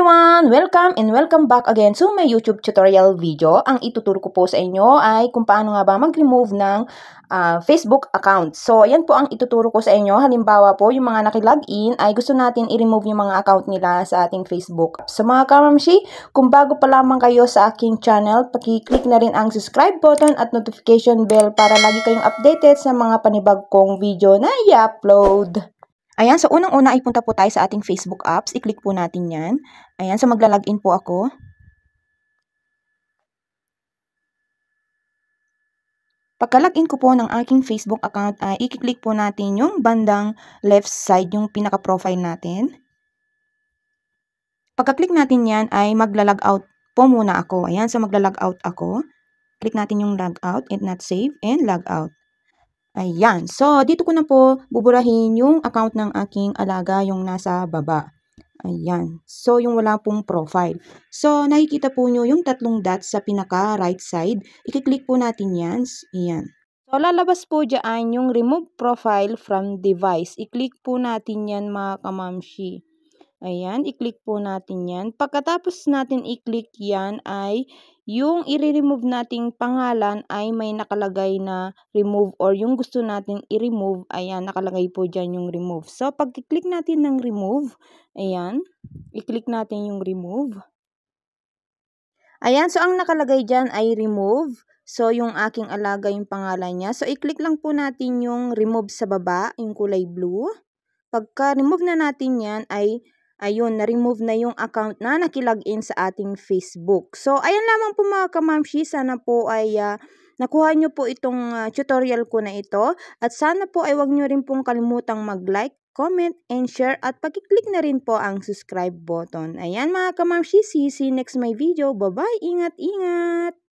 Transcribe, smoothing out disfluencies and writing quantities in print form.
Everyone! Welcome and welcome back again to my YouTube tutorial video. Ang ituturo ko po sa inyo ay kung paano nga ba mag-remove ng Facebook account. So, ayan po ang ituturo ko sa inyo. Halimbawa po, yung mga nakilogin ay gusto natin i-remove yung mga account nila sa ating Facebook. So, mga kamamshi, kung bago pa lamang kayo sa aking channel, paki-click na rin ang subscribe button at notification bell para lagi kayong updated sa mga panibag kong video na i-upload. Ayan, so unang-una ay punta po tayo sa ating Facebook apps. I-click po natin yan. Ayan, so magla-login po ako. Pagka-login ko po ng aking Facebook account, ay i-click po natin yung bandang left side, yung pinaka-profile natin. Pagka-click natin yan, ay magla-logout po muna ako. Ayan, so magla-logout ako. Click natin yung logout and not save and logout. Ayan. So, dito ko na po buburahin yung account ng aking alaga, yung nasa baba. Ayan. So, yung wala pong profile. So, nakikita po nyo yung tatlong dots sa pinaka-right side. I-click po natin yan. Ayan. So, lalabas po dyan yung remove profile from device. I-click po natin yan mga kamamshi. Ayan, i-click po natin yan. Pagkatapos natin i-click yan ay yung i-remove nating pangalan ay may nakalagay na remove or yung gusto natin i-remove, ayan, nakalagay po dyan yung remove. So, pag i-click natin ng remove, ayan, i-click natin yung remove. Ayan, so ang nakalagay dyan ay remove. So, yung aking alaga yung pangalan niya. So, i-click lang po natin yung remove sa baba, yung kulay blue. Pagka-remove na natin yan ay ayun, na-remove na yung account na nakilogin sa ating Facebook. So, ayan lamang po mga kamamshi. Sana po ay nakuha nyo po itong tutorial ko na ito. At sana po ay wag nyo rin pong kalimutang mag-like, comment, and share. At pag-click na rin po ang subscribe button. Ayan mga kamamshi, see you next my video. Bye-bye! Ingat-ingat!